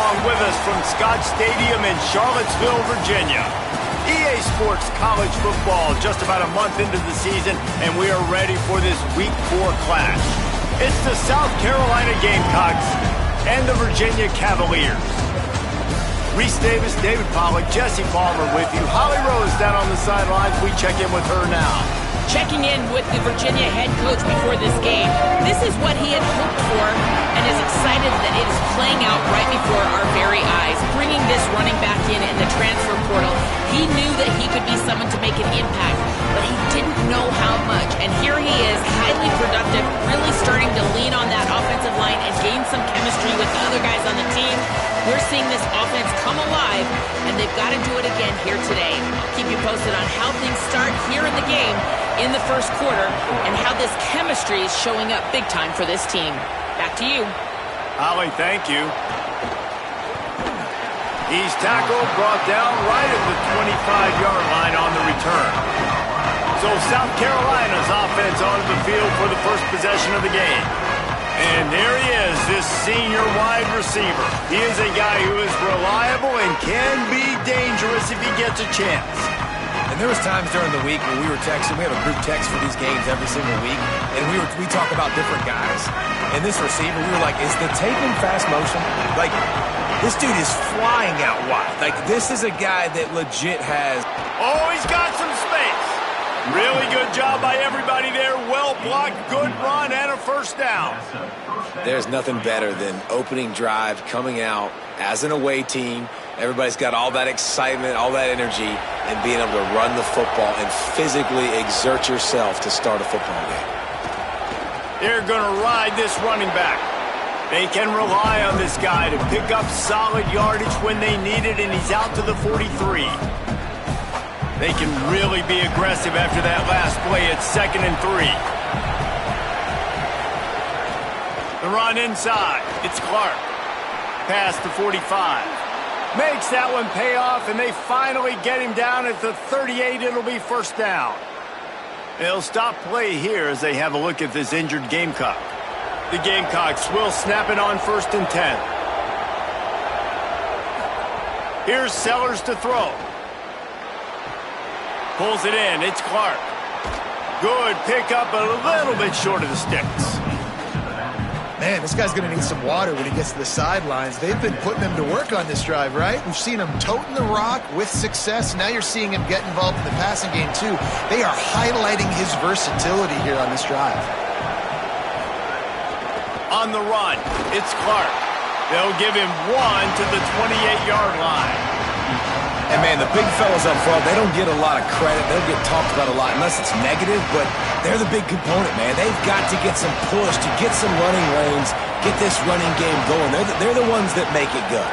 along with us from Scott Stadium in Charlottesville, Virginia. EA Sports College Football just about a month into the season, and we are ready for this Week 4 clash. It's the South Carolina Gamecocks and the Virginia Cavaliers. Reese Davis, David Pollack, Jesse Palmer with you. Holly Rose down on the sidelines. We check in with her now. Checking in with the Virginia head coach before this game. This is what he had hoped for and is excited that it is playing out right before our very eyes. Bringing this running back in the transfer portal, he knew that he could be someone to make an impact, but he didn't know how much. And here he is, highly productive, really starting to lean on that offensive line and gain some chemistry with the other guys on the team. We're seeing this offense come alive, and they've got to do it again here today. I'll keep you posted on how things start here in the game in the first quarter and how this chemistry is showing up big time for this team. Back to you. Holly, thank you. He's tackled, brought down right at the 25-yard line on the return. So South Carolina's offense onto the field for the first possession of the game. And there he is, this senior wide receiver. He is a guy who is reliable and can be dangerous if he gets a chance. And there was times during the week when we were texting. We have a group text for these games every single week, and we talk about different guys. And this receiver, we were like, is the tape in fast motion? Like, this dude is flying out wide. Like, this is a guy that legit has... Oh, he's got some space. Really good job by everybody there. Well blocked, good run, and a first down. There's nothing better than opening drive, coming out as an away team. Everybody's got all that excitement, all that energy, and being able to run the football and physically exert yourself to start a football game. They're going to ride this running back. They can rely on this guy to pick up solid yardage when they need it, and he's out to the 43. They can really be aggressive after that last play at 2nd and 3. The run inside. It's Clark. Past the 45. Makes that one pay off, and they finally get him down at the 38. It'll be first down. They'll stop play here as they have a look at this injured Gamecock. The Gamecocks will snap it on 1st and 10. Here's Sellers to throw. Pulls it in. It's Clark. Good pickup, a little bit short of the sticks. Man, this guy's going to need some water when he gets to the sidelines. They've been putting him to work on this drive, right? We've seen him toting the rock with success. Now you're seeing him get involved in the passing game, too. They are highlighting his versatility here on this drive. On the run, it's Clark. They'll give him 1 to the 28-yard line. And, man, the big fellas up front, they don't get a lot of credit. They'll get talked about a lot unless it's negative, but they're the big component, man. They've got to get some push, to get some running lanes, get this running game going. They're the ones that make it go.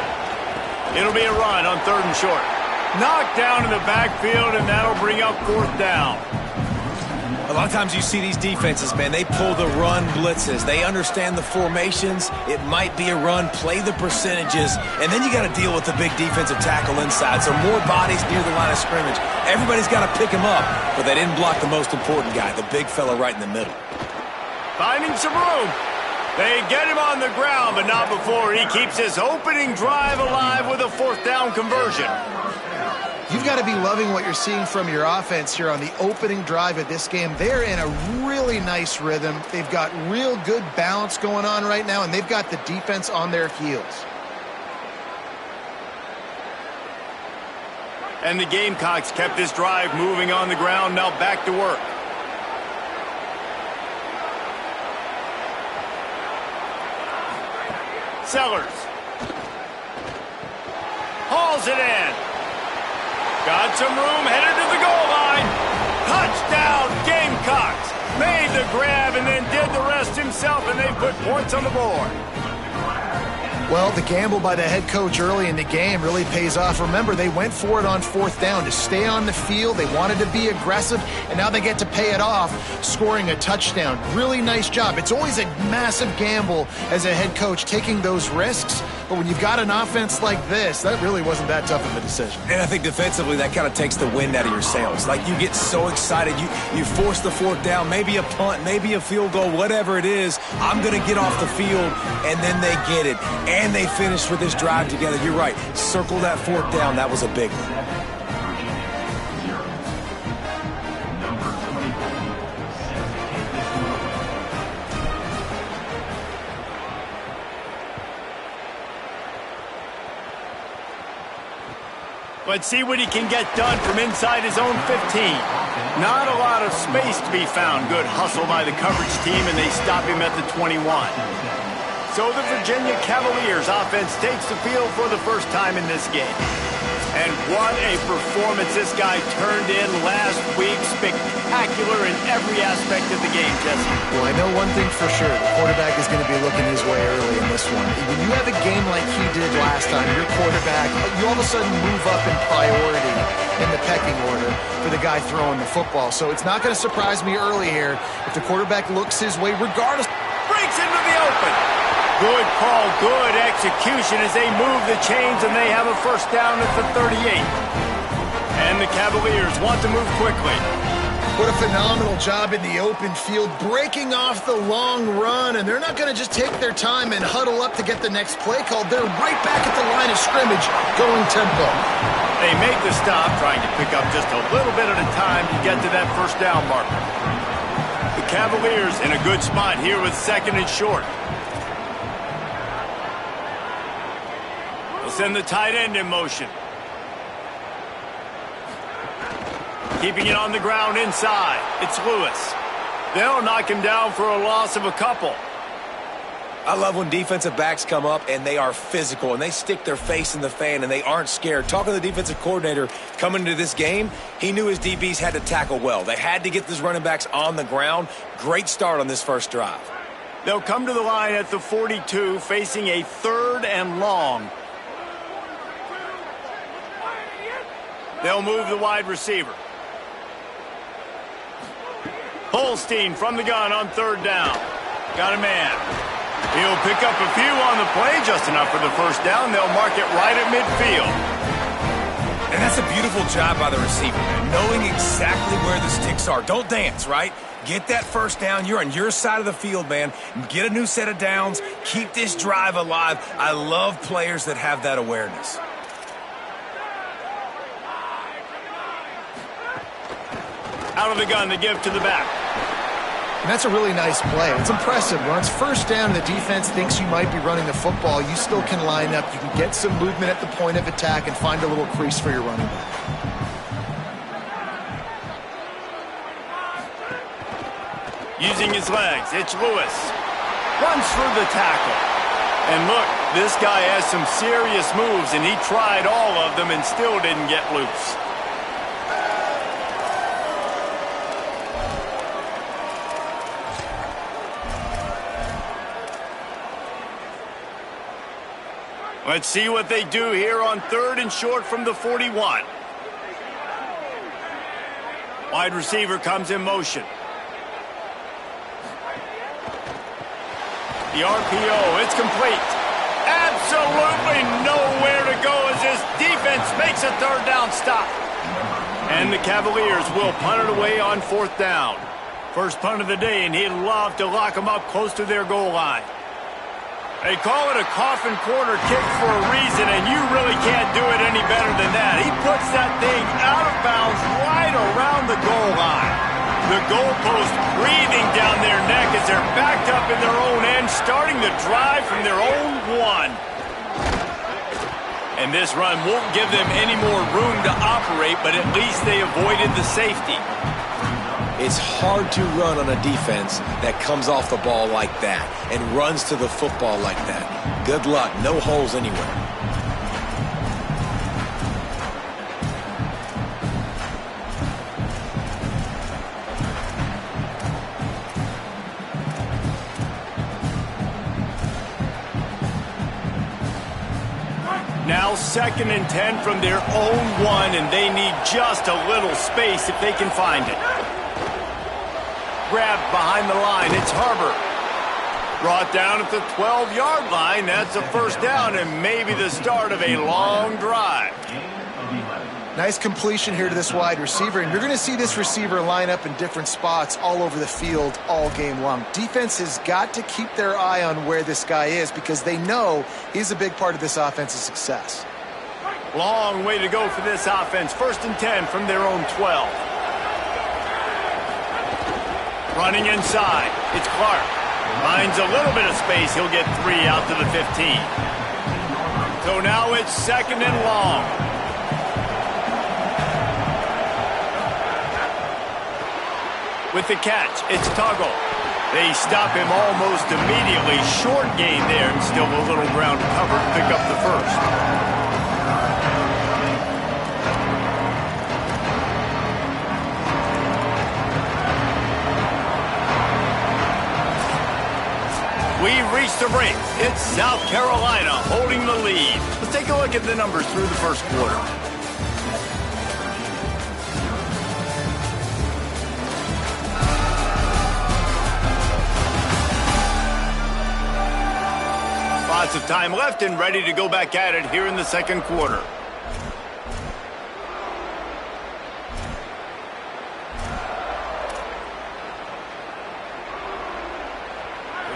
It'll be a run on 3rd and short. Knocked down in the backfield, and that'll bring up 4th down. A lot of times you see these defenses, man, they pull the run blitzes. They understand the formations. It might be a run, play the percentages, and then you got to deal with the big defensive tackle inside. So more bodies near the line of scrimmage. Everybody's got to pick him up, but they didn't block the most important guy, the big fella right in the middle. Finding some room. They get him on the ground, but not before he keeps his opening drive alive with a 4th down conversion. You've got to be loving what you're seeing from your offense here on the opening drive of this game. They're in a really nice rhythm. They've got real good balance going on right now, and they've got the defense on their heels. And the Gamecocks kept this drive moving on the ground. Now back to work. Sellers. Hauls it in. Got some room, headed to the goal line. Touchdown, Gamecocks. Made the grab and then did the rest himself, and they put points on the board. Well, the gamble by the head coach early in the game really pays off. Remember, they went for it on 4th down to stay on the field. They wanted to be aggressive, and now they get to pay it off, scoring a touchdown. Really nice job. It's always a massive gamble as a head coach, taking those risks, But when you've got an offense like this, that really wasn't that tough of a decision. And I think defensively, that kind of takes the wind out of your sails. Like, you get so excited. You force the fourth down, maybe a punt, maybe a field goal, whatever it is. I'm going to get off the field, and then they get it. And they finish with this drive together. You're right. Circle that fourth down. That was a big one. Let's see what he can get done from inside his own 15. Not a lot of space to be found. Good hustle by the coverage team, and they stop him at the 21. So the Virginia Cavaliers offense takes the field for the first time in this game. And what a performance this guy turned in last week. Spectacular in every aspect of the game, Jesse. Well, I know one thing for sure. The quarterback is going to be looking his way early in this one. When you have a game like he did last time, your quarterback, you all of a sudden move up in priority in the pecking order for the guy throwing the football. So it's not going to surprise me early here if the quarterback looks his way regardless. Breaks into the open. Good call, good execution as they move the chains, and they have a first down at the 38. And the Cavaliers want to move quickly. What a phenomenal job in the open field, breaking off the long run, and they're not going to just take their time and huddle up to get the next play called. They're right back at the line of scrimmage, going tempo. They make the stop, trying to pick up just a little bit at a time to get to that first down marker. The Cavaliers in a good spot here with second and short. They'll send the tight end in motion. Keeping it on the ground inside. It's Lewis. They'll knock him down for a loss of a couple. I love when defensive backs come up and they are physical and they stick their face in the fan and they aren't scared. Talking to the defensive coordinator coming into this game, he knew his DBs had to tackle well. They had to get these running backs on the ground. Great start on this first drive. They'll come to the line at the 42, facing a third and long. They'll move the wide receiver. Holstein from the gun on third down. Got a man. He'll pick up a few on the play, just enough for the first down. They'll mark it right at midfield. And that's a beautiful job by the receiver, knowing exactly where the sticks are. Don't dance, right? Get that first down. You're on your side of the field, man. Get a new set of downs. Keep this drive alive. I love players that have that awareness. Out of the gun to give to the back. And that's a really nice play. It's impressive. When it's first down and the defense thinks you might be running the football, you still can line up. You can get some movement at the point of attack and find a little crease for your running back. Using his legs, it's Lewis. Runs through the tackle. And look, this guy has some serious moves, and he tried all of them and still didn't get loose. Let's see what they do here on third and short from the 41. Wide receiver comes in motion. The RPO, it's complete. Absolutely nowhere to go as this defense makes a third down stop. And the Cavaliers will punt it away on fourth down. First punt of the day, and he'd love to lock them up close to their goal line. They call it a coffin corner kick for a reason, and you really can't do it any better than that. He puts that thing out of bounds right around the goal line. The goalpost breathing down their neck as they're backed up in their own end, starting the drive from their own one. And this run won't give them any more room to operate, but at least they avoided the safety. It's hard to run on a defense that comes off the ball like that and runs to the football like that. Good luck. No holes anywhere. Now 2nd and 10 from their own one, and they need just a little space if they can find it. Grabbed behind the line, it's Harbor. Brought down at the 12-yard line. That's a first down and maybe the start of a long drive. Nice completion here to this wide receiver, and you're going to see this receiver line up in different spots all over the field all game long. Defense has got to keep their eye on where this guy is because they know he's a big part of this offense's success. Long way to go for this offense. 1st and 10 from their own 12. Running inside. It's Clark. Finds a little bit of space. He'll get 3 out to the 15. So now it's 2nd and long. With the catch, it's Tuggle. They stop him almost immediately. Short gain there and still a little ground to cover to pick up the first. We've reached the break. It's South Carolina holding the lead. Let's take a look at the numbers through the first quarter. Lots of time left and ready to go back at it here in the second quarter.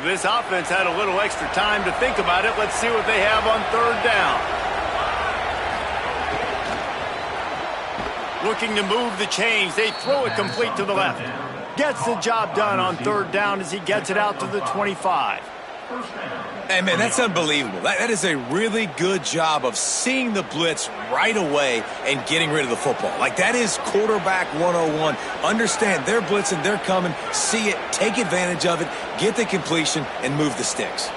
This offense had a little extra time to think about it. Let's see what they have on 3rd down. Looking to move the chains. They throw it complete to the left. Gets the job done on 3rd down as he gets it out to the 25. Hey, man, that's unbelievable. That is a really good job of seeing the blitz right away and getting rid of the football. Like, that is quarterback 101. Understand they're blitzing, they're coming, see it, take advantage of it, get the completion, and move the sticks.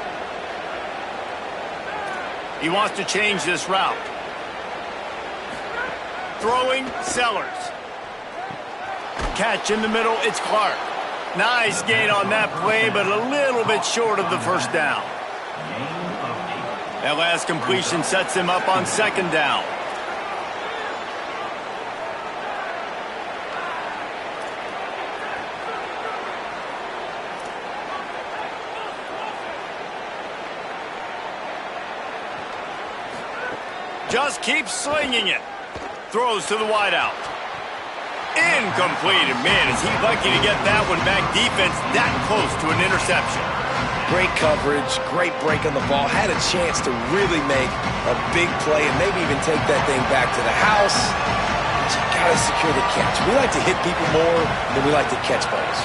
He wants to change this route. Throwing, Sellers. Catch in the middle, it's Clark. Nice gain on that play, but a little bit short of the first down. That last completion sets him up on 2nd down. Just keeps slinging it. Throws to the wideout. Incomplete. And man, is he lucky to get that one back. Defense that close to an interception. Great coverage, great break on the ball. Had a chance to really make a big play and maybe even take that thing back to the house. But you gotta secure the catch. We like to hit people more than we like to catch balls.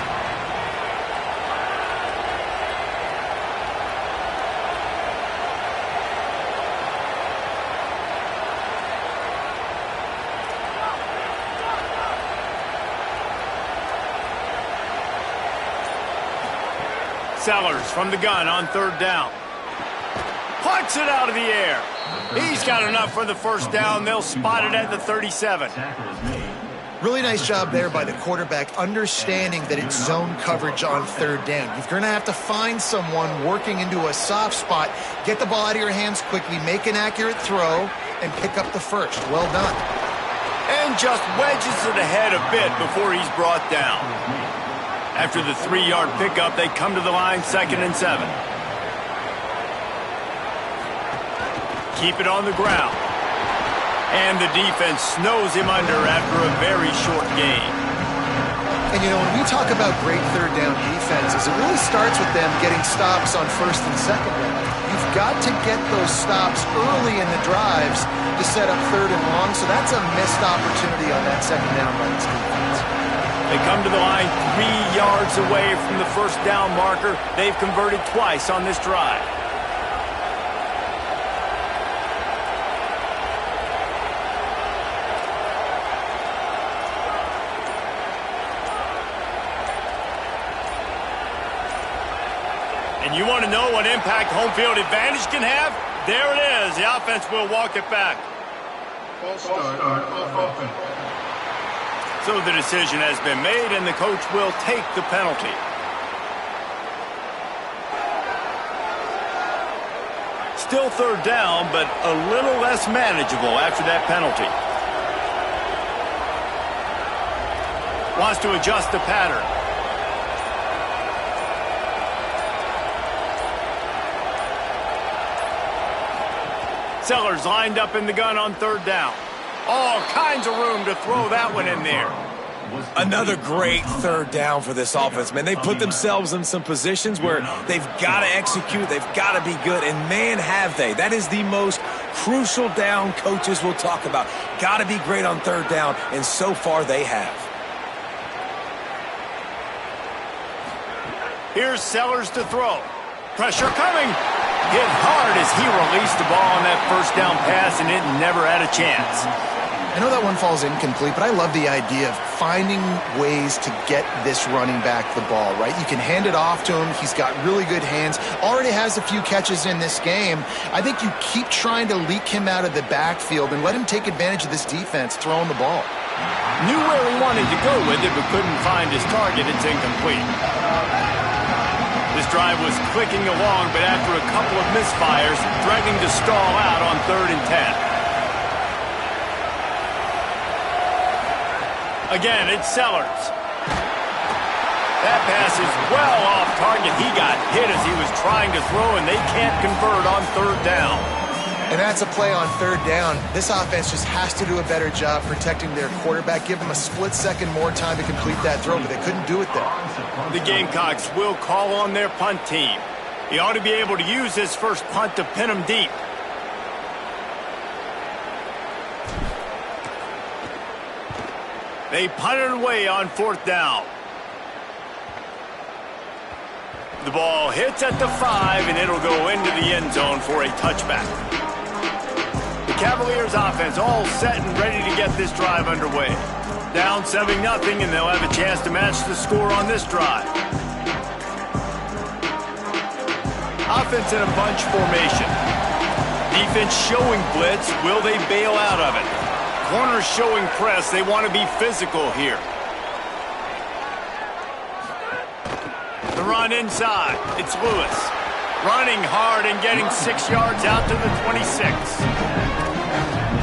Sellers from the gun on 3rd down. Puts it out of the air. He's got enough for the first down. They'll spot it at the 37. Really nice job there by the quarterback, understanding that it's zone coverage on 3rd down. You're going to have to find someone working into a soft spot, get the ball out of your hands quickly, make an accurate throw, and pick up the first. Well done. And just wedges it ahead a bit before he's brought down. After the 3-yard pickup, they come to the line 2nd and 7. Keep it on the ground. And the defense snows him under after a very short gain. And, you know, when we talk about great 3rd down defenses, it really starts with them getting stops on 1st and 2nd down. You've got to get those stops early in the drives to set up 3rd and long, so that's a missed opportunity on that 2nd down by this defense. They come to the line 3 yards away from the first down marker. They've converted twice on this drive. And you want to know what impact home field advantage can have? There it is. The offense will walk it back. False start off offense. So the decision has been made, and the coach will take the penalty. Still 3rd down, but a little less manageable after that penalty. Wants to adjust the pattern. Sellers lined up in the gun on third down. All kinds of room to throw that one in there. Another great third down for this offense, man. They put themselves in some positions where they've got to execute, they've got to be good, and man, have they. That is the most crucial down coaches will talk about. Got to be great on third down, and so far they have. Here's Sellers to throw. Pressure coming. Hit hard as he released the ball on that first down pass, and it never had a chance. I know that one falls incomplete, but I love the idea of finding ways to get this running back the ball, right? You can hand it off to him. He's got really good hands. Already has a few catches in this game. I think you keep trying to leak him out of the backfield and let him take advantage of this defense throwing the ball. Knew where he wanted to go with it, but couldn't find his target. It's incomplete. This drive was clicking along, but after a couple of misfires, threatening to stall out on 3rd and 10. Again, it's Sellers. That pass is well off target. He got hit as he was trying to throw, and they can't convert on 3rd down. And that's a play on 3rd down. This offense just has to do a better job protecting their quarterback. Give them a split second more time to complete that throw, but they couldn't do it there. The Gamecocks will call on their punt team. He ought to be able to use his first punt to pin them deep. They punted away on 4th down. The ball hits at the 5, and it'll go into the end zone for a touchback. The Cavaliers offense all set and ready to get this drive underway. Down 7-0, and they'll have a chance to match the score on this drive. Offense in a bunch formation. Defense showing blitz. Will they bail out of it? Corners showing press. They want to be physical here. The run inside. It's Lewis. Running hard and getting 6 yards out to the 26.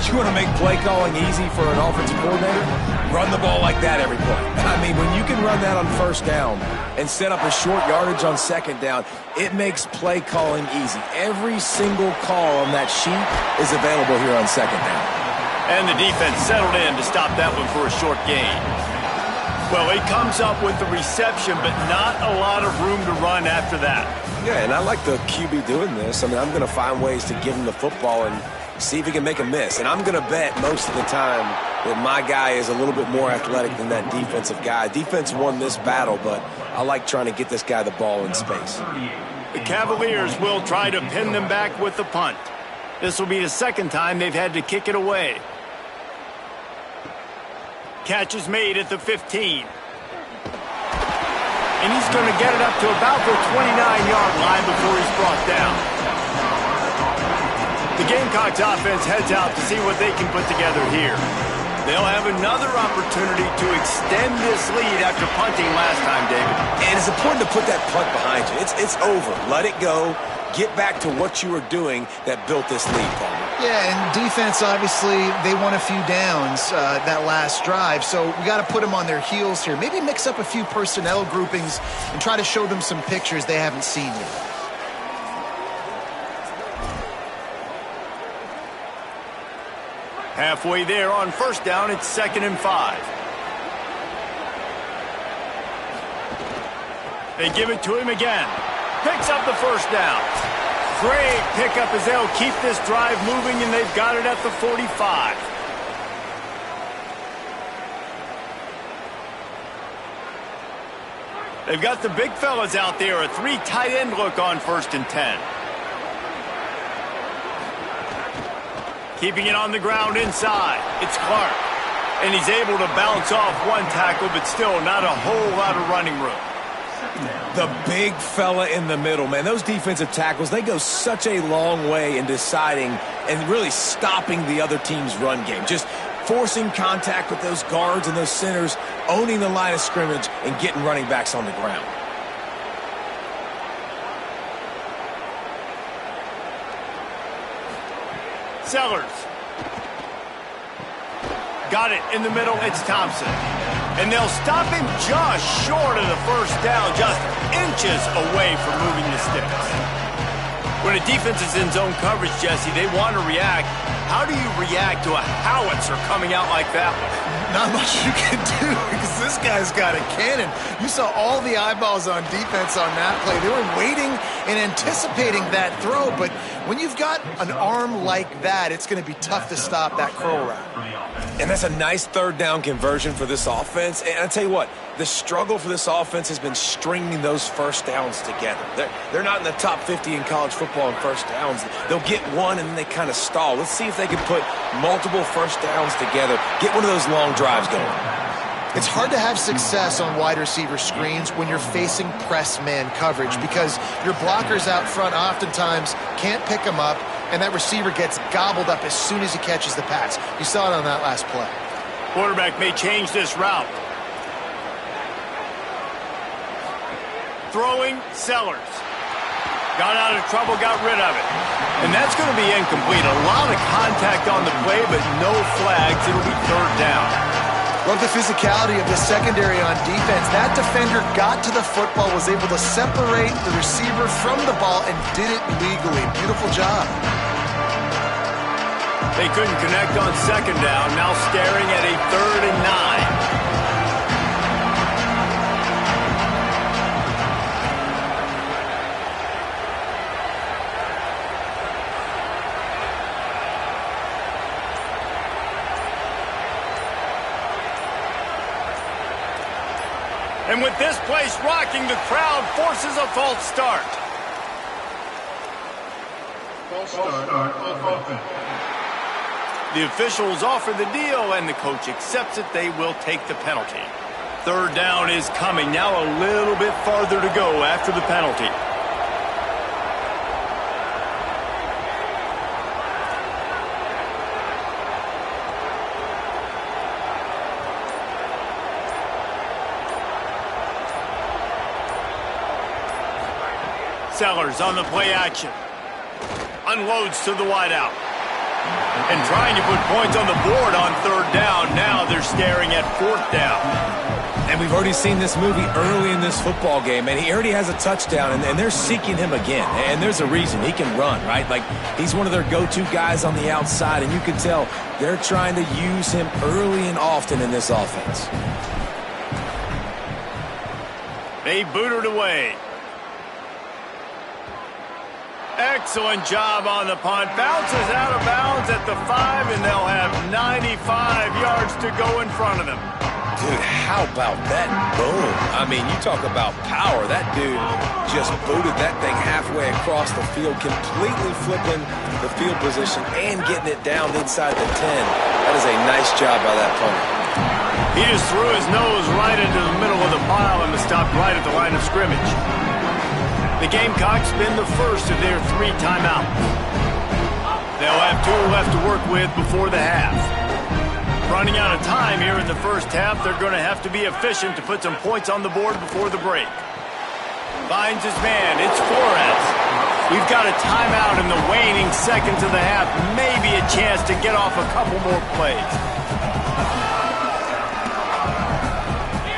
You want to make play calling easy for an offensive coordinator? Run the ball like that every play. I mean, when you can run that on 1st down and set up a short yardage on 2nd down, it makes play calling easy. Every single call on that sheet is available here on 2nd down. And the defense settled in to stop that one for a short gain. Well, he comes up with the reception, but not a lot of room to run after that. Yeah, and I like the QB doing this. I mean, I'm going to find ways to give him the football and see if he can make a miss. And I'm going to bet most of the time that my guy is a little bit more athletic than that defensive guy. Defense won this battle, but I like trying to get this guy the ball in space. The Cavaliers will try to pin them back with the punt. This will be the 2nd time they've had to kick it away. Catch is made at the 15. And he's going to get it up to about the 29-yard line before he's brought down. The Gamecocks offense heads out to see what they can put together here. They'll have another opportunity to extend this lead after punting last time, David. And it's important to put that punt behind you. It's over. Let it go. Get back to what you were doing that built this lead, Palmer. Yeah, and defense, obviously, they won a few downs that last drive, so we got to put them on their heels here. Maybe mix up a few personnel groupings and try to show them some pictures they haven't seen yet. Halfway there on 1st down, it's 2nd and 5. They give it to him again. Picks up the 1st down. Great pickup as they'll keep this drive moving, and they've got it at the 45. They've got the big fellas out there, a 3 tight end look on 1st and 10. Keeping it on the ground inside. It's Clark. And he's able to bounce off one tackle, but still not a whole lot of running room. The big fella in the middle, man. Those defensive tackles, they go such a long way in deciding and really stopping the other team's run game. Just forcing contact with those guards and those centers, owning the line of scrimmage, and getting running backs on the ground. Sellers. Got it in the middle. It's Thompson. And they'll stop him just short of the 1st down, just inches away from moving the sticks. When a defense is in zone coverage, Jesse, they want to react. How do you react to a howitzer coming out like that one? Not much you can do because this guy's got a cannon. You saw all the eyeballs on defense on that play. They were waiting and anticipating that throw, but when you've got an arm like that, it's going to be tough to stop that curl route. And that's a nice third down conversion for this offense. And I tell you what, the struggle for this offense has been stringing those first downs together. They're not in the top 50 in college football in first downs. They'll get one and then they kind of stall. Let's see if they can put multiple first downs together, get one of those long drives going. It's hard to have success on wide receiver screens when you're facing press man coverage because your blockers out front oftentimes can't pick them up, and that receiver gets gobbled up as soon as he catches the pass. You saw it on that last play. Quarterback may change this route. Throwing, Sellers. Got out of trouble, got rid of it. And that's going to be incomplete. A lot of contact on the play, but no flags. It'll be third down. Love the physicality of the secondary on defense. That defender got to the football, was able to separate the receiver from the ball, and did it legally. Beautiful job. They couldn't connect on second down. Now staring at a 3rd and 9. And with this place rocking, the crowd forces a false start. False start on offense. The officials offer the deal, and the coach accepts it. They will take the penalty. Third down is coming. Now a little bit farther to go after the penalty. Sellers on the play action. Unloads to the wideout. And trying to put points on the board on third down. Now they're staring at 4th down. And we've already seen this movie early in this football game, and he already has a touchdown, and they're seeking him again. And there's a reason. He can run, right? Like, he's one of their go-to guys on the outside, and you can tell they're trying to use him early and often in this offense. They boot it away. Excellent job on the punt. Bounces out of bounds at the 5, and they'll have 95 yards to go in front of them. Dude, how about that boom? I mean, you talk about power. That dude just booted that thing halfway across the field, completely flipping the field position and getting it down inside the 10. That is a nice job by that punter. He just threw his nose right into the middle of the pile and was stopped right at the line of scrimmage. The Gamecocks spend the first of their 3 timeouts. They'll have 2 left to work with before the half. Running out of time here in the first half, they're going to have to be efficient to put some points on the board before the break. Finds his man. It's Flores. We've got a timeout in the waning seconds of the half. Maybe a chance to get off a couple more plays.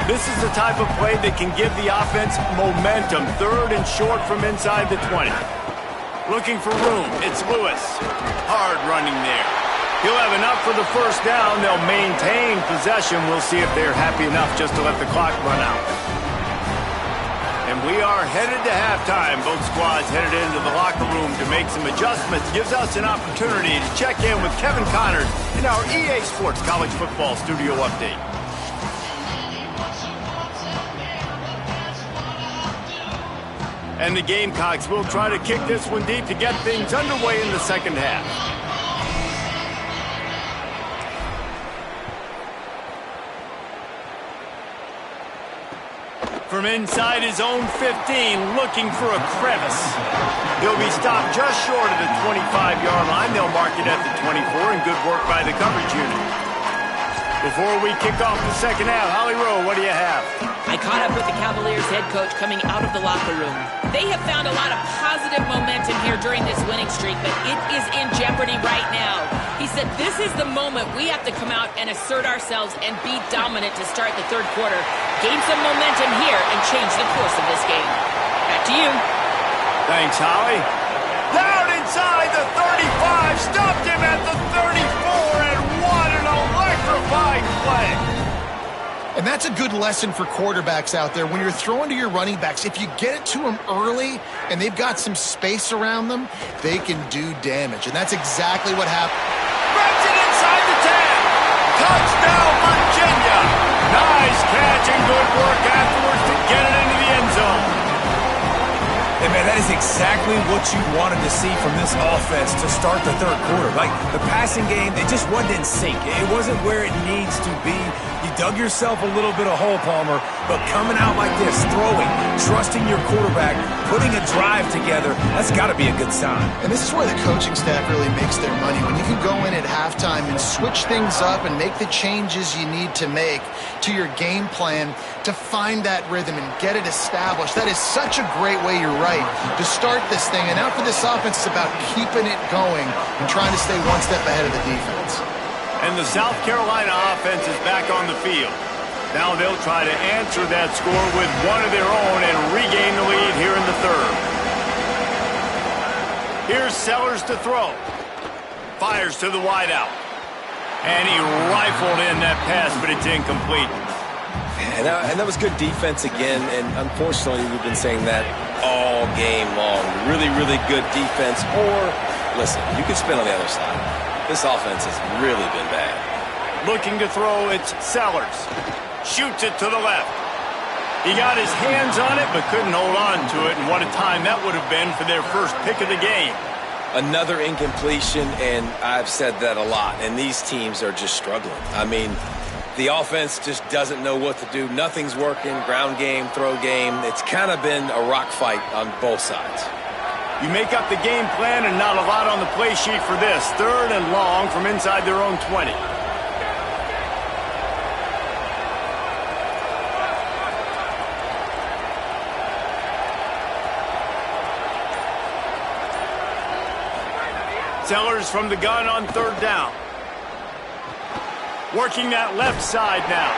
This is the type of play that can give the offense momentum. 3rd and short from inside the 20. Looking for room. It's Lewis. Hard running there. He'll have enough for the first down. They'll maintain possession. We'll see if they're happy enough just to let the clock run out. And we are headed to halftime. Both squads headed into the locker room to make some adjustments. Gives us an opportunity to check in with Kevin Connors in our EA Sports College Football Studio Update. And the Gamecocks will try to kick this one deep to get things underway in the second half. From inside his own 15, looking for a crevice. He'll be stopped just short of the 25-yard line. They'll mark it at the 24, and good work by the coverage unit. Before we kick off the second half, Holly Rowe, what do you have? I caught up with the Cavaliers head coach coming out of the locker room. They have found a lot of positive momentum here during this winning streak, but it is in jeopardy right now. He said this is the moment we have to come out and assert ourselves and be dominant to start the third quarter, gain some momentum here, and change the course of this game. Back to you. Thanks, Holly. inside the 35, stopped him at the 34, and what an electrifying play. And that's a good lesson for quarterbacks out there. When you're throwing to your running backs, if you get it to them early and they've got some space around them, they can do damage. And that's exactly what happened. Grabs it inside the 10. Touchdown, Virginia. Nice catch and good work afterwards to get it into the end zone. And, man, that is exactly what you wanted to see from this offense to start the third quarter. Like, the passing game, it just wasn't in sync. It wasn't where it needs to be. You dug yourself a little bit of hole, Palmer, but coming out like this, throwing, trusting your quarterback, putting a drive together, that's got to be a good sign. And this is where the coaching staff really makes their money. When you can go in at halftime and switch things up and make the changes you need to make to your game plan to find that rhythm and get it established. That is such a great way, you're right, to start this thing. And now for this offense, it's about keeping it going and trying to stay one step ahead of the defense. And the South Carolina offense is back on the field. Now they'll try to answer that score with one of their own and regain the lead here in the third. Here's Sellers to throw. Fires to the wideout. And he rifled in that pass, but it's incomplete. And that was good defense again, and unfortunately we've been saying that all game long. Really, really good defense. Or, listen, you could spin on the other side. This offense has really been bad. Looking to throw, it's Sellers. Shoots it to the left. He got his hands on it, but couldn't hold on to it, and what a time that would have been for their first pick of the game. Another incompletion, and I've said that a lot, and these teams are just struggling. I mean, the offense just doesn't know what to do. Nothing's working, ground game, throw game. It's kind of been a rock fight on both sides. You make up the game plan and not a lot on the play sheet for this. Third and long from inside their own 20. Sellers from the gun on third down. Working that left side now.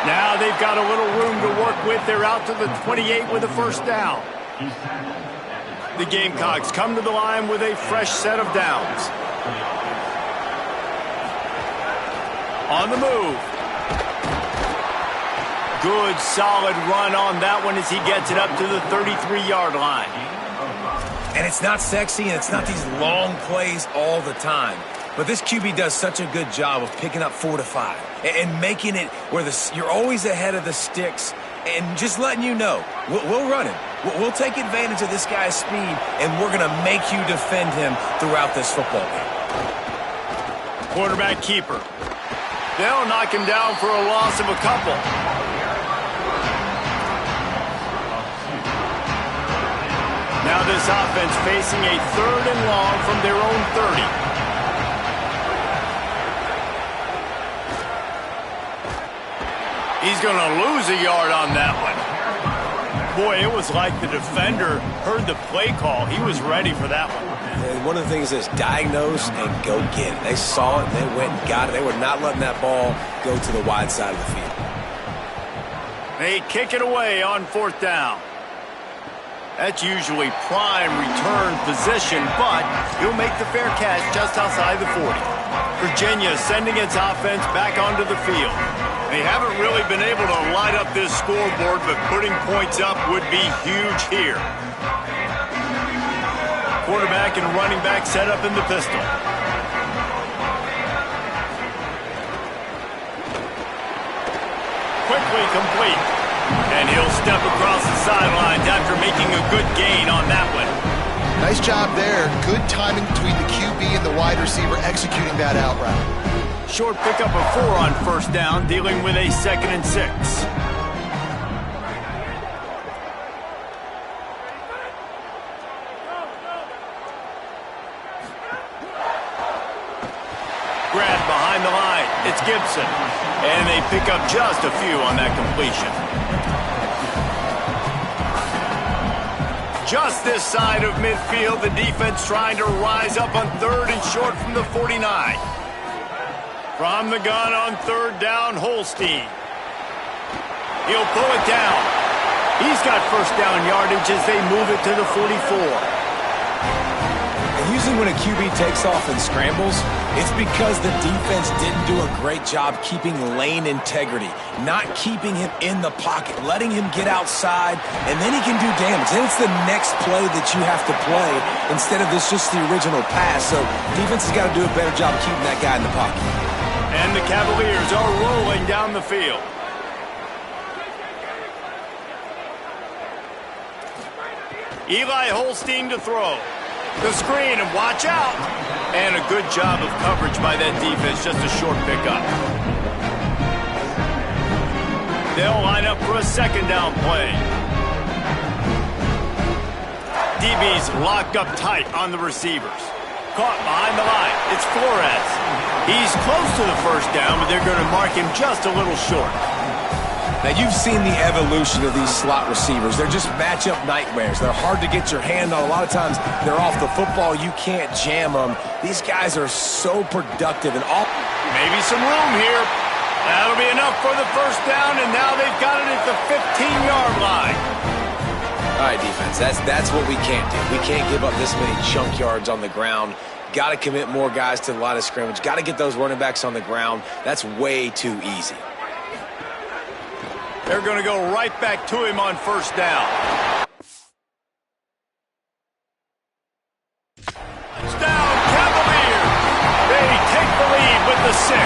Now they've got a little room to work with. They're out to the 28 with a first down. The Gamecocks come to the line with a fresh set of downs. On the move. Good, solid run on that one as he gets it up to the 33-yard line. And it's not sexy, and it's not these long plays all the time. But this QB does such a good job of picking up 4 to 5 and making it where you're always ahead of the sticks and just letting you know, we'll run him. We'll take advantage of this guy's speed, and we're going to make you defend him throughout this football game. Quarterback keeper. They'll knock him down for a loss of a couple. Now this offense facing a third and long from their own 30. He's going to lose a yard on that one. Boy, it was like the defender heard the play call. He was ready for that one. And one of the things is diagnose and go get it. They saw it, and they went and got it. They were not letting that ball go to the wide side of the field. They kick it away on fourth down. That's usually prime return position, but he'll make the fair catch just outside the 40. Virginia sending its offense back onto the field. They haven't really been able to light up this scoreboard, but putting points up would be huge here. Quarterback and running back set up in the pistol. Quickly complete. And he'll step across the sidelines after making a good gain on that one. Nice job there. Good timing between the QB and the wide receiver executing that out route. Short pickup of 4 on first down, dealing with a 2nd and 6. Grabbed behind the line. It's Gibson. And they pick up just a few on that completion. Just this side of midfield, the defense trying to rise up on third and short from the 49. From the gun on third down, Holstein. He'll pull it down. He's got first down yardage as they move it to the 44. Usually when a QB takes off and scrambles, it's because the defense didn't do a great job keeping lane integrity, not keeping him in the pocket, letting him get outside, and then he can do damage. Then it's the next play that you have to play instead of this just the original pass. So defense has got to do a better job keeping that guy in the pocket. And the Cavaliers are rolling down the field. Eli Holstein to throw. The screen, and watch out. And a good job of coverage by that defense, just a short pickup. They'll line up for a second down play. DB's locked up tight on the receivers. Caught behind the line. It's Flores. He's close to the first down, but they're going to mark him just a little short. Now, you've seen the evolution of these slot receivers. They're just matchup nightmares. They're hard to get your hand on. A lot of times, they're off the football. You can't jam them. These guys are so productive. And all. Maybe some room here. That'll be enough for the first down, and now they've got it at the 15-yard line. All right, defense, that's what we can't do. We can't give up this many chunk yards on the ground. Got to commit more guys to the line of scrimmage. Got to get those running backs on the ground. That's way too easy. They're going to go right back to him on first down. Touchdown, Cavaliers! They take the lead with the 6.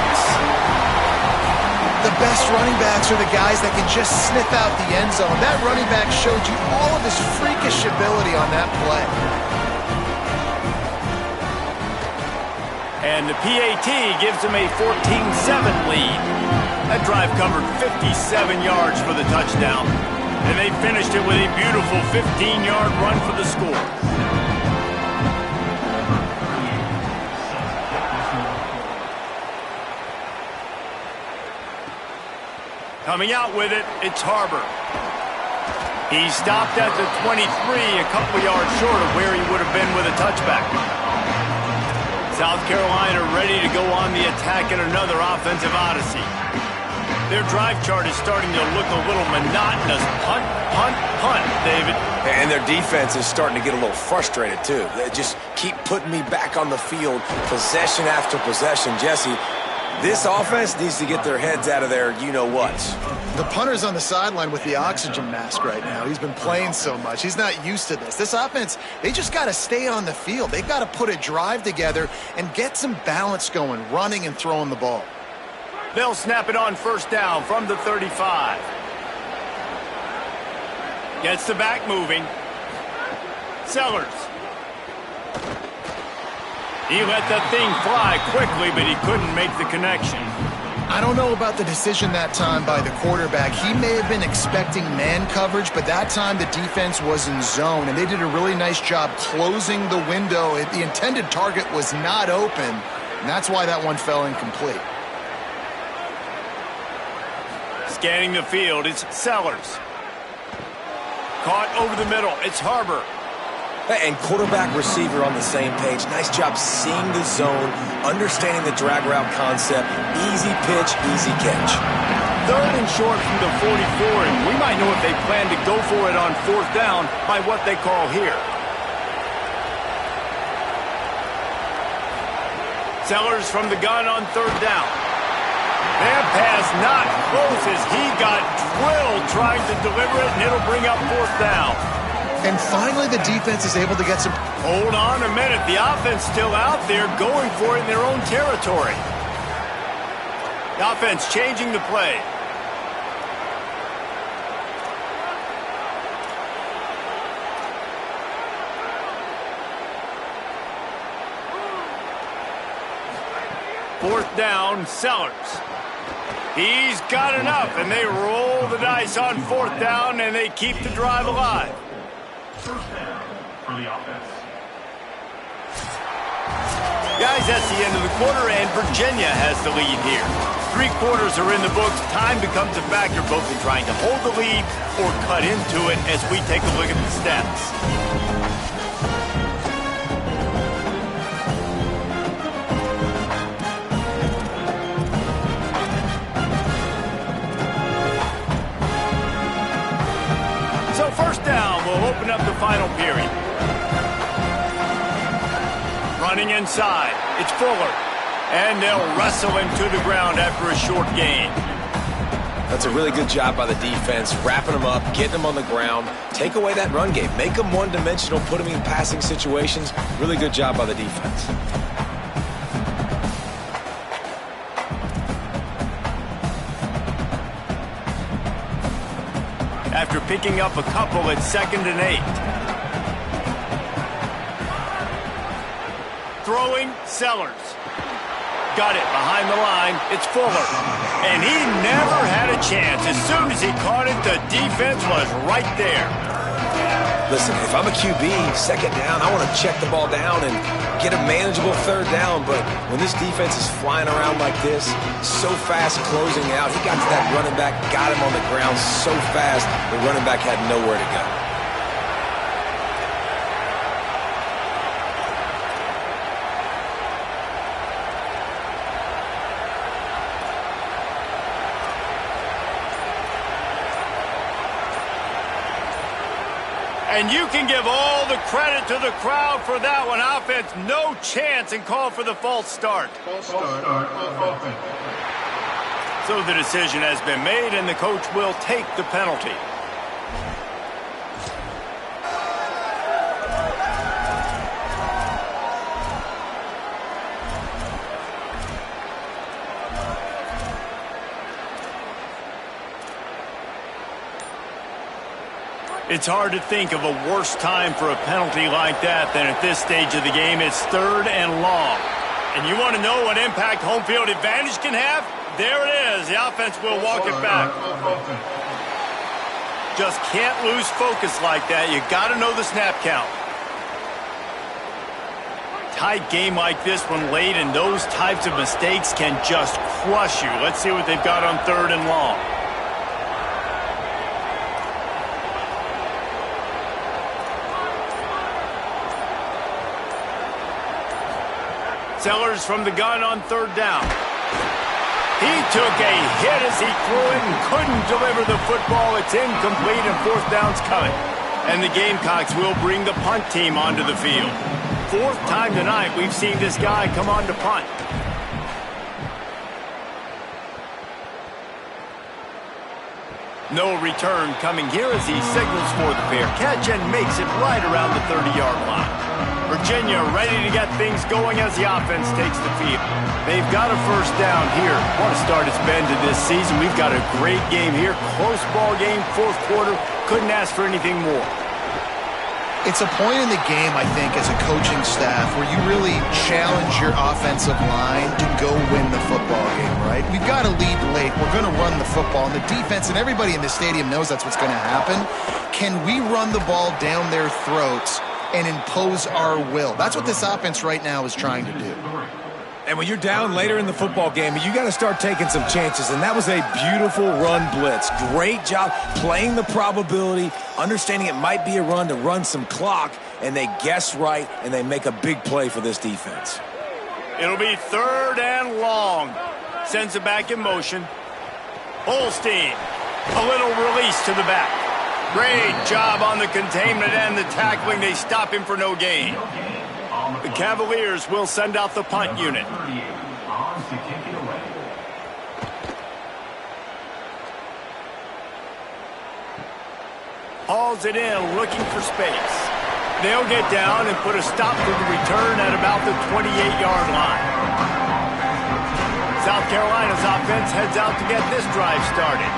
The best running backs are the guys that can just sniff out the end zone. That running back showed you all of his freakish ability on that play. And the PAT gives them a 14-7 lead. That drive covered 57 yards for the touchdown. And they finished it with a beautiful 15-yard run for the score. Coming out with it, it's Harbor. He stopped at the 23, a couple yards short of where he would have been with a touchback. South Carolina ready to go on the attack in another offensive odyssey. Their drive chart is starting to look a little monotonous. Punt, punt, punt, David. And their defense is starting to get a little frustrated, too. They just keep putting me back on the field, possession after possession. Jesse, this offense needs to get their heads out of their you-know-whats. The punter's on the sideline with the oxygen mask right now. He's been playing so much. He's not used to this. This offense, they just got to stay on the field. They've got to put a drive together and get some balance going, running and throwing the ball. They'll snap it on first down from the 35. Gets the back moving. Sellers. He let that thing fly quickly, but he couldn't make the connection. I don't know about the decision that time by the quarterback. He may have been expecting man coverage, but that time the defense was in zone, and they did a really nice job closing the window. The intended target was not open, and that's why that one fell incomplete. Scanning the field, it's Sellers. Caught over the middle, it's Harbor. And quarterback receiver on the same page. Nice job seeing the zone, understanding the drag route concept. Easy pitch, easy catch. Third and short from the 44, and we might know if they plan to go for it on fourth down by what they call here. Sellers from the gun on third down. That pass not close as he got drilled trying to deliver it, and it'll bring up fourth down. And finally, the defense is able to get some... Hold on a minute. The offense still out there going for it in their own territory. The offense changing the play. Fourth down, Sellers. He's got enough, and they roll the dice on fourth down, and they keep the drive alive. First down for the offense. Guys, that's the end of the quarter, and Virginia has the lead here. 3 quarters are in the books. Time becomes a factor both in trying to hold the lead or cut into it as we take a look at the stats. So first down will open up the final period. Running inside. It's Fuller. And they'll wrestle him to the ground after a short gain. That's a really good job by the defense, wrapping them up, getting them on the ground. Take away that run game. Make them one-dimensional, put them in passing situations. Really good job by the defense. After picking up a couple, it's 2nd and 8. Throwing, Sellers. Got it behind the line. It's Fuller. And he never had a chance. As soon as he caught it, the defense was right there. Listen, if I'm a QB, 2nd down, I want to check the ball down and get a manageable 3rd down. But when this defense is flying around like this, so fast closing out, he got to that running back, got him on the ground so fast, the running back had nowhere to go. And you can give all the credit to the crowd for that one. Offense, no chance, and call for the false start. So the decision has been made, and the coach will take the penalty. It's hard to think of a worse time for a penalty like that than at this stage of the game. It's 3rd and long. And you want to know what impact home field advantage can have? There it is. The offense will walk it back. Just can't lose focus like that. You got to know the snap count. Tight game like this one late, and those types of mistakes can just crush you. Let's see what they've got on 3rd and long. Sellers from the gun on 3rd down. He took a hit as he threw it and couldn't deliver the football. It's incomplete, and 4th down's coming. And the Gamecocks will bring the punt team onto the field. 4th time tonight we've seen this guy come on to punt. No return coming here as he signals for the fair catch and makes it right around the 30-yard line. Virginia ready to get things going as the offense takes the field. They've got a 1st down here. What a start it's been to this season. We've got a great game here. Close ball game, 4th quarter. Couldn't ask for anything more. It's a point in the game, I think, as a coaching staff where you really challenge your offensive line to go win the football game, right? We've got to lead late. We're going to run the football. And the defense and everybody in the stadium knows that's what's going to happen. Can we run the ball down their throats and impose our will? That's what this offense right now is trying to do. And when you're down later in the football game, you got to start taking some chances. And that was a beautiful run blitz. Great job playing the probability, understanding it might be a run to run some clock, and they guess right, and they make a big play for this defense. It'll be 3rd and long. Sends it back in motion. Holstein, a little release to the back. Great job on the containment and the tackling. They stop him for no gain. The Cavaliers will send out the punt unit. Hauls it in, looking for space. They'll get down and put a stop to the return at about the 28-yard line. South Carolina's offense heads out to get this drive started.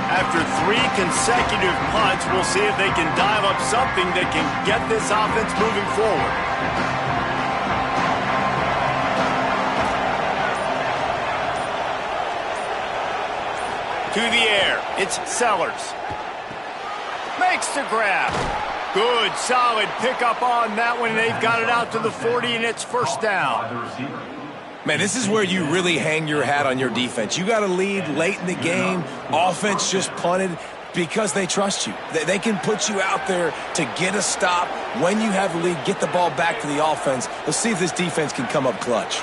After 3 consecutive punts, we'll see if they can dial up something that can get this offense moving forward. To the air, it's Sellers. Makes the grab. Good, solid pickup on that one. They've got it out to the 40, and it's 1st down. Man, this is where you really hang your hat on your defense. You got to lead late in the game. Offense just punted because they trust you. They can put you out there to get a stop. When you have the lead, get the ball back to the offense. Let's see if this defense can come up clutch.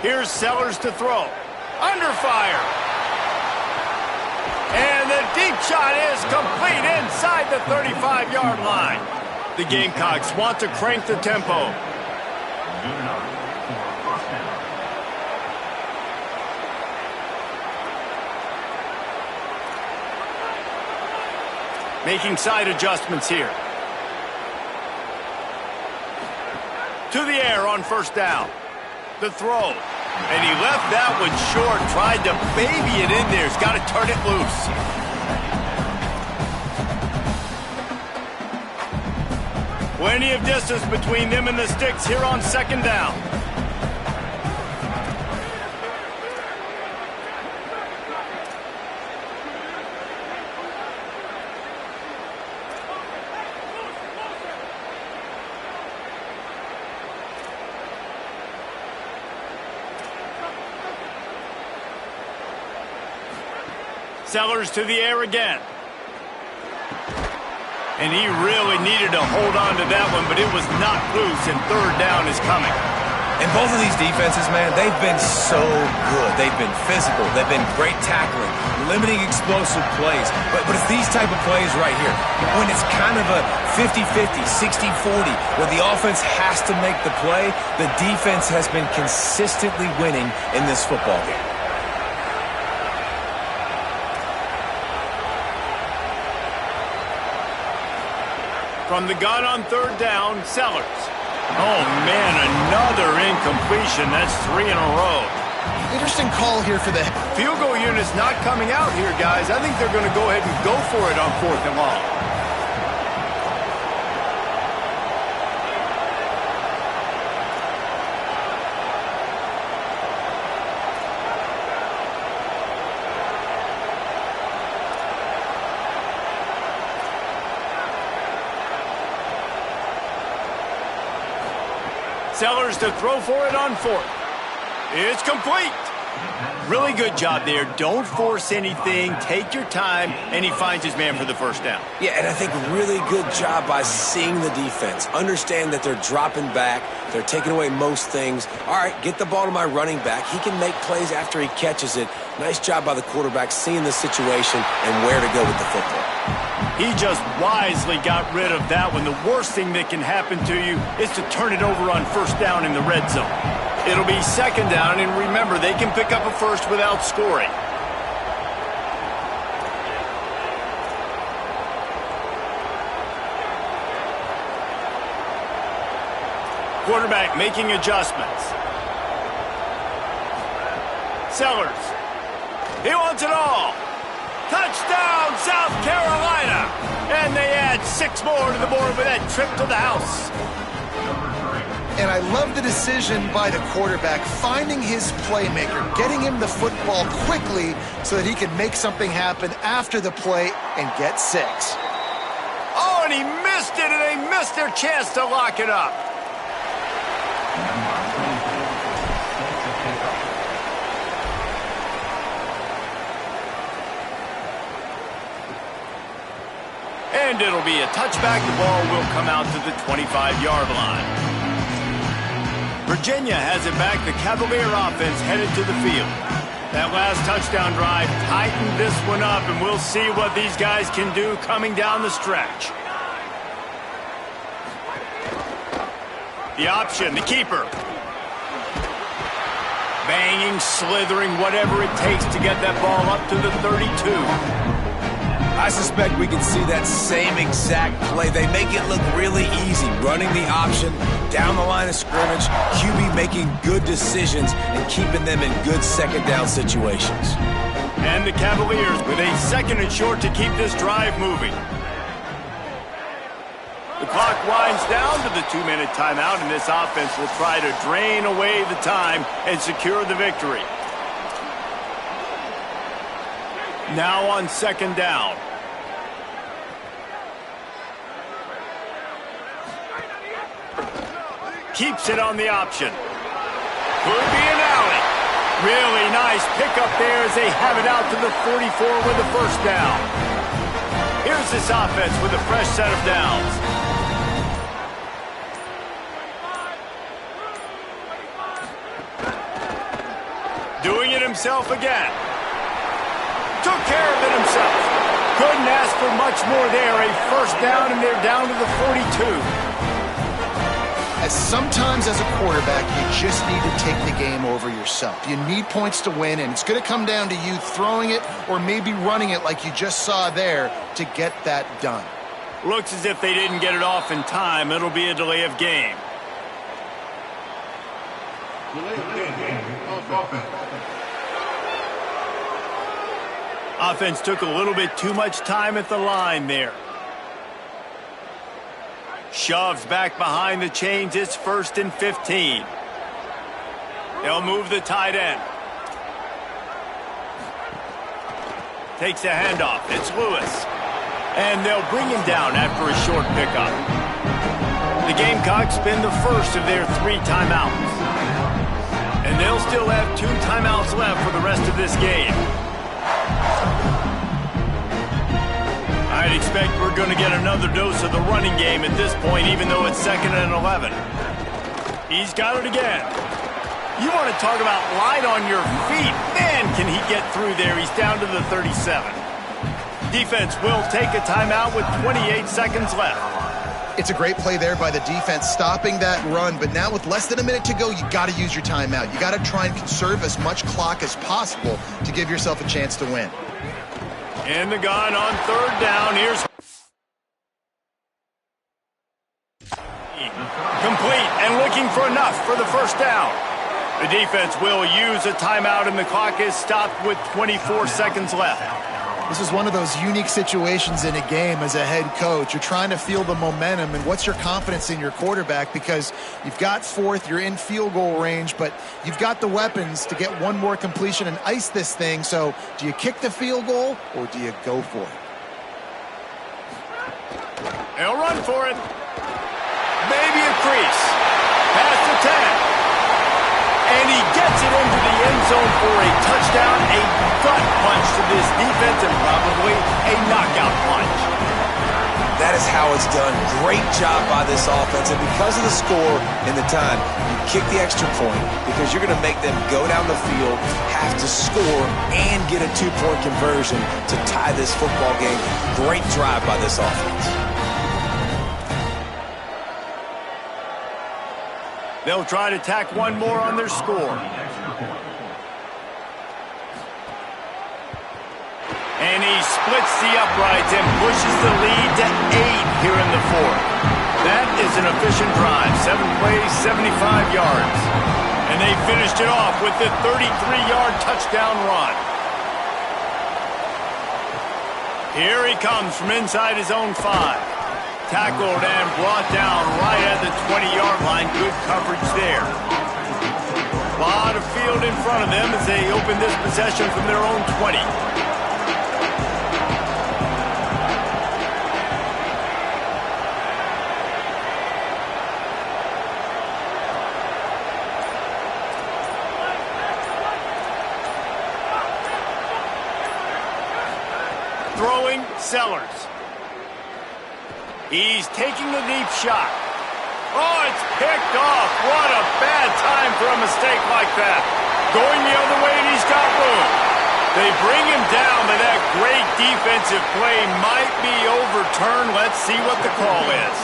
Here's Sellers to throw. Under fire. And the deep shot is complete inside the 35-yard line. The Gamecocks want to crank the tempo. Good enough for first down. Making side adjustments here. To the air on first down. The throw. And he left that one short. Tried to baby it in there. He's got to turn it loose. Plenty of distance between them and the sticks here on second down. Sellers to the air again. And he really needed to hold on to that one, but it was knocked loose, and third down is coming. And both of these defenses, man, they've been so good. They've been physical. They've been great tackling, limiting explosive plays. But it's these type of plays right here, when it's kind of a 50-50, 60-40, where the offense has to make the play, the defense has been consistently winning in this football game. From the gun on third down, Sellers. Oh, man, another incompletion. That's 3 in a row. Interesting call here for the Field goal unit's not coming out here, guys. I think they're going to go ahead and go for it on 4th and long. Sellers to throw for it on 4th. It's complete. Really good job there. Don't force anything. Take your time, and he finds his man for the first down. Yeah, and I think really good job by seeing the defense. Understand that they're dropping back. They're taking away most things. All right, get the ball to my running back. He can make plays after he catches it. Nice job by the quarterback seeing the situation and where to go with the football. He just wisely got rid of that one. The worst thing that can happen to you is to turn it over on first down in the red zone. It'll be second down, and remember, they can pick up a first without scoring. Quarterback making adjustments. Sellers. He wants it all. Touchdown, South Carolina! And they add 6 more to the board with that trip to the house. And I love the decision by the quarterback, finding his playmaker, getting him the football quickly so that he can make something happen after the play and get 6. Oh, and he missed it, and they missed their chance to lock it up. And it'll be a touchback. The ball will come out to the 25-yard line. Virginia has it back. The Cavalier offense headed to the field. That last touchdown drive tightened this one up, and we'll see what these guys can do coming down the stretch. The option, the keeper. Banging, slithering, whatever it takes to get that ball up to the 32. I suspect we can see that same exact play. They make it look really easy, running the option down the line of scrimmage, QB making good decisions and keeping them in good second down situations. And the Cavaliers with a 2nd and short to keep this drive moving. The clock winds down to the 2-minute timeout, and this offense will try to drain away the time and secure the victory. Now on 2nd down. Keeps it on the option. Could be an alley. Really nice pickup there as they have it out to the 44 with the first down. Here's this offense with a fresh set of downs. Doing it himself again. Took care of it himself. Couldn't ask for much more there. A first down, and they're down to the 42. As sometimes as a quarterback, you just need to take the game over yourself. You need points to win, and it's going to come down to you throwing it or maybe running it like you just saw there to get that done. Looks as if they didn't get it off in time. It'll be a delay of game. Offense took a little bit too much time at the line there. Shoves back behind the chains. It's 1st and 15. They'll move the tight end. Takes a handoff. It's Lewis. And they'll bring him down after a short pickup. The Gamecocks spend the first of their 3 timeouts. And they'll still have 2 timeouts left for the rest of this game. I'd expect we're going to get another dose of the running game at this point, even though it's 2nd and 11. He's got it again. You want to talk about light on your feet. Man, can he get through there. He's down to the 37. Defense will take a timeout with 28 seconds left. It's a great play there by the defense, stopping that run. But now with less than a minute to go, you got to use your timeout. You got to try and conserve as much clock as possible to give yourself a chance to win. In the gun on 3rd down. Here's complete and looking for enough for the 1st down. The defense will use a timeout, and the clock is stopped with 24 seconds left. This is one of those unique situations in a game as a head coach. You're trying to feel the momentum, and what's your confidence in your quarterback, because you've got 4th, you're in field goal range, but you've got the weapons to get one more completion and ice this thing. So do you kick the field goal or do you go for it? They'll run for it. Maybe a crease. Past the 10. And he gets it into the end zone for a touchdown, a gut punch to this defense, and probably a knockout punch. That is how it's done. Great job by this offense. And because of the score and the time, you kick the extra point because you're going to make them go down the field, have to score, and get a 2-point conversion to tie this football game. Great drive by this offense. They'll try to tack one more on their score. And he splits the uprights and pushes the lead to 8 here in the 4th. That is an efficient drive. 7 plays, 75 yards. And they finished it off with the 33-yard touchdown run. Here he comes from inside his own 5. Tackled and brought down right at the 20-yard line. Good coverage there. A lot of field in front of them as they open this possession from their own 20. Throwing Sellers. He's taking the deep shot. Oh, it's picked off. What a bad time for a mistake like that. Going the other way, and he's got room. They bring him down, but that great defensive play might be overturned. Let's see what the call is.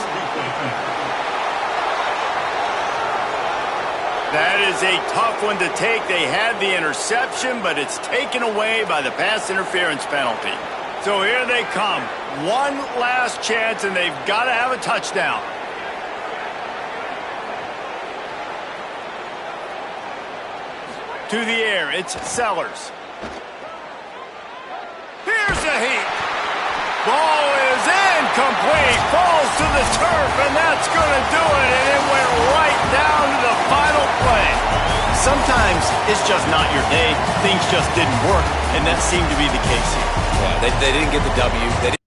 That is a tough one to take. They had the interception, but it's taken away by the pass interference penalty. So here they come. One last chance, and they've got to have a touchdown. To the air, it's Sellers. Here's a heat. Ball is incomplete. Falls to the turf, and that's going to do it. And it went right down to the final play. Sometimes it's just not your day. Things just didn't work, and that seemed to be the case here. Yeah, they didn't get the W.